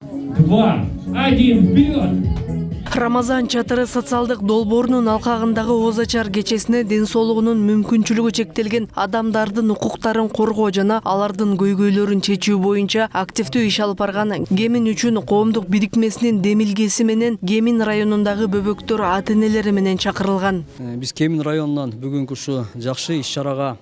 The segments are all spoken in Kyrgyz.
2, 1, вперед! Рамазан чатыры социалдык долбоорунун алкагындагы Ооз ачар кечесине ден соолугунун мүмкүнчүлүгү чектелген адамдардын укуктарын коргоо жана алардын көйгөйлөрүн чечүү боюнча активдүү иш алып барган Кемин үчүн коомдук бирикмесинин демилгеси менен Кемин районундагы бөбөктөр ата энелери менен чакырылган. Биз Кемин районунан бүгүнкү ушу жакшы иш чарага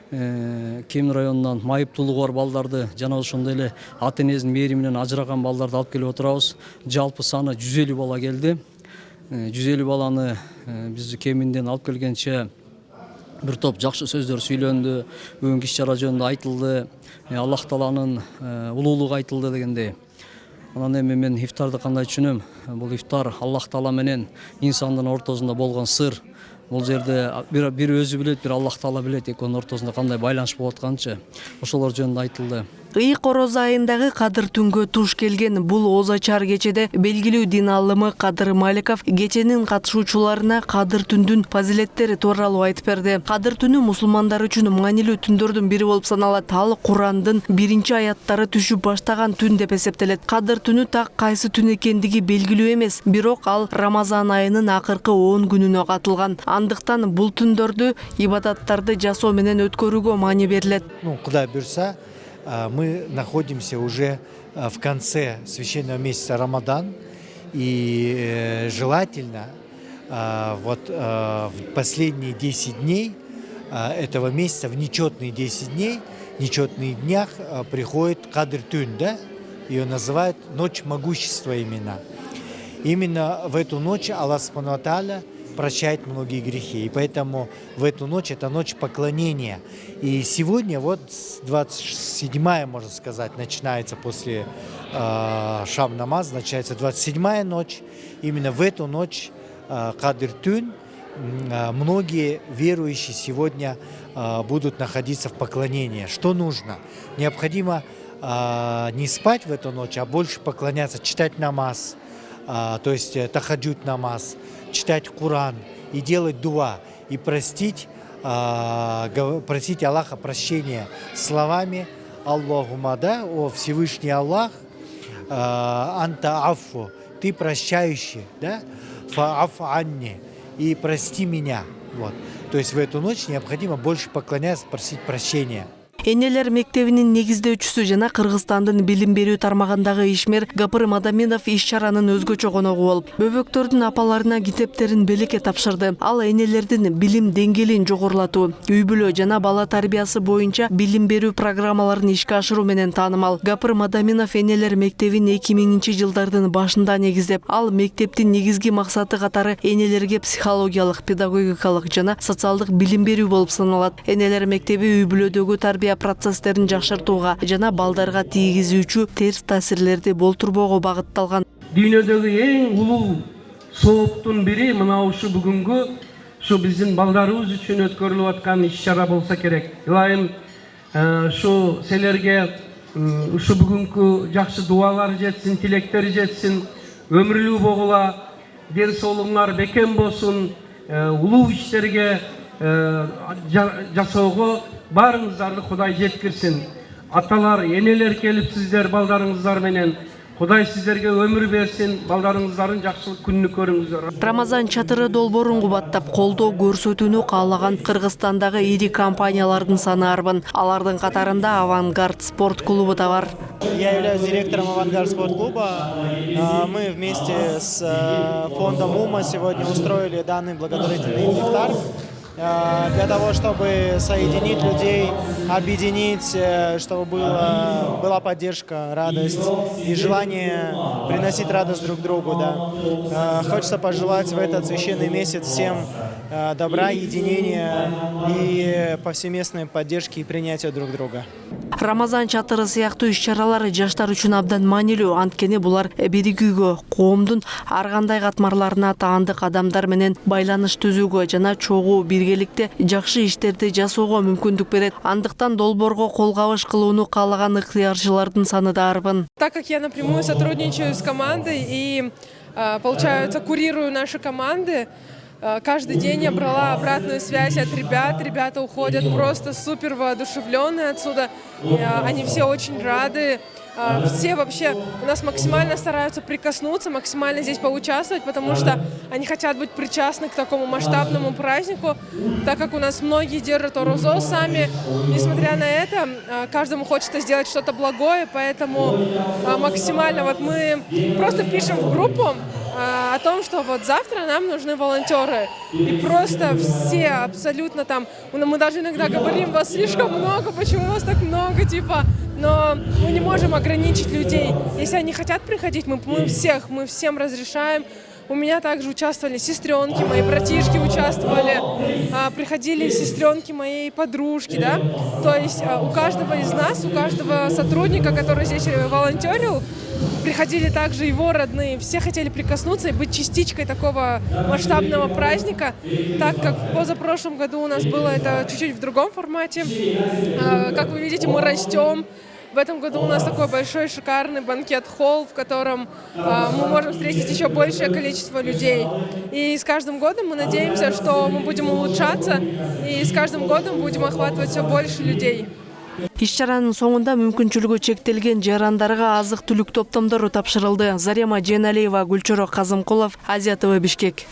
Кемин районунан майыптуулугу бар балдарды жана ошондой эле ата энесинин мээри менен ажыраган балдарды алып келип отурабыз. Жалпы саны 150 бала келди. 150 баланы биз Кеминден алып келгенче бир топ жакшы сөздөр сүйлөндү, бүгүнкү иш чара жөнүндө айтылды, Аллах Тааланын улуулугу айтылды дегендей. Анан эми мен ифтарды кандай түшүнөм? Бул ифтар Аллах Таала менен инсандын ортосунда болгон сыр. Бул жерде бир өзү билет, бир Аллах Таала билет, экөөнүн ортосунда кандай байланыш болуп атканчы ошолор жөнүндө айтылды. Ыйык Ороз айындагы Кадыр түнгө туш келген бул Ооз ачар кечеде белгилүү дин алымы Кадыр Маликов кеченин катышуучуларына Кадыр түндүн фазилеттери тууралуу айтып берди. Кадыр түнү мусулмандар үчүн маанилүү түндөрдүн бири болуп саналат. Ал Курандын биринчи аяттары түшүп баштаган түн деп эсептелет. Кадыр түнү так кайсы түн экендиги белгилүү эмес, бирок ал Рамазан айынын акыркы 10 күнүнө катылган. Андыктан бул түндөрдү ибадаттарды жасоо менен өткөрүүгө маани берилет. Куда буйрса, мы находимся уже в конце священного месяца Рамадан, и желательно в последние 10 дней этого месяца, в нечетные 10 дней, нечетных днях приходит Кадр Тун, да? Ее называют Ночь Могущества именно. Именно в эту ночь Аллах Субхану ва Тааля прощает многие грехи. И поэтому в эту ночь, это ночь поклонения. И сегодня, вот 27-я, можно сказать, начинается после Шам-намаз, начинается 27-я ночь. Именно в эту ночь Кадр Тун многие верующие сегодня будут находиться в поклонении. Что нужно? Необходимо не спать в эту ночь, а больше поклоняться, читать намаз, то есть тахаджуд намаз, читать Коран и делать дуа, и просить Аллаха прощения словами Аллахума, да, о Всевышний Аллах, анта афу, ты прощающий, да, фааф анни, и прости меня. Вот. То есть в эту ночь необходимо больше поклоняться, просить прощения. Энелер мектебинин негиздөөчүсү жана Кыргызстандын билим берүү тармагындагы ишмер Гапыр Мадаминов иш чаранын өзгөчө коногу болуп, бөбөктөрдүн апаларына китептерин белекке тапшырды. Ал энелердин билим деңгээлин жогорулатуу, үй бүлө жана бала тарбиясы боюнча билим берүү программаларын ишке ашыруу менен таанымал. Гапыр Мадаминов энелер мектебин 2000-жылдардын башында негиздеп, ал мектептин негизги максаты катары энелерге психологиялык, педагогикалык жана социалдык билим берүү болуп саналат. Энелер мектеби үй бүлөдөгү тарбия процесстерин жакшыртууга жана балдарга тийгизүүчү терс таасирлерди болтурбоого багытталган. Дүйнөдөгү эң улуу сооптун бири мына ушу бүгүнгү ушу биздин балдарыбыз үчүн өткөрүлүп аткан иш чара болсо керек. Илайым ушу силерге ушу бүгүнкү жакшы дуалар жетсин, тилектер жетсин, өмүрлүү болгула, ден соолугуңар бекем болсун, улуу иштерге жасоого барыңыздарды Кудай жеткирсин. Аталар, энелер келипсиздер балдарыңыздар менен. Кудай сиздерге өмүр берсин, балдарыңыздардын жакшылык күнүнү көрүңүздөр. Рамазан чатыры долбоорун кубаттап колдоо көрсөтүүнү каалаган Кыргызстандагы ири компаниялардын саны арбын. Алардын катарында Авангард спорт клубу да бар. Я являюсь директором Авангард спорт клуба. Мы вместе с фондом УМА сегодня устроили данный благотворительный ифтар для того, чтобы соединить людей, объединить, чтобы была поддержка, радость и желание приносить радость друг другу. Да. Хочется пожелать в этот священный месяц всем добра, единения и повсеместной поддержки и принятия друг друга. Рамазан чатыры сыяктуу иш-чаралар жаштар үчүн абдан маанилүү, анткени булар биригүүгө, коомдун ар кандай катмарларына таандык адамдар менен байланыш түзүүгө жана чогуу биргеликте жакшы иштерди жасоого мүмкүндүк берет. Андыктан долбоорго кол кабыш кылууну каалаган ыктыярчылардын саны да арбын. Так как я напрямую сотрудничаю с командой и, получается, курирую наши команды, каждый день я брала обратную связь от ребят. Ребята уходят просто супер воодушевленные отсюда. Они все очень рады. все вообще у нас максимально стараются прикоснуться, максимально здесь поучаствовать, потому что они хотят быть причастны к такому масштабному празднику, так как у нас многие держат ОРОЗО сами. Несмотря на это, каждому хочется сделать что-то благое, поэтому максимально вот мы просто пишем в группу о том, что вот завтра нам нужны волонтеры. И просто все абсолютно там, мы даже иногда говорим, вас слишком много, почему вас так много, типа, но мы не можем ограничить людей. Если они хотят приходить, мы всем разрешаем. У меня также участвовали сестренки, мои братишки участвовали, приходили сестренки моей подружки, да. То есть у каждого из нас, у каждого сотрудника, который здесь волонтерил, приходили также его родные. Все хотели прикоснуться и быть частичкой такого масштабного праздника, так как в позапрошлом году у нас было это чуть-чуть в другом формате. Как вы видите, мы растем. В этом году у нас такой большой шикарный банкет-холл, в котором мы можем встретить еще большее количество людей. И с каждым годом мы надеемся, что мы будем улучшаться, и с каждым годом будем охватывать все больше людей. Иш-чаранын соңунда мүмкүнчүлүгү чектелген жарандарга азык-түлүк топтомдору тапшырылды. Зарема Жeenалиева, Гүлчорок Казымкулов, Азия ТВ, Бишкек.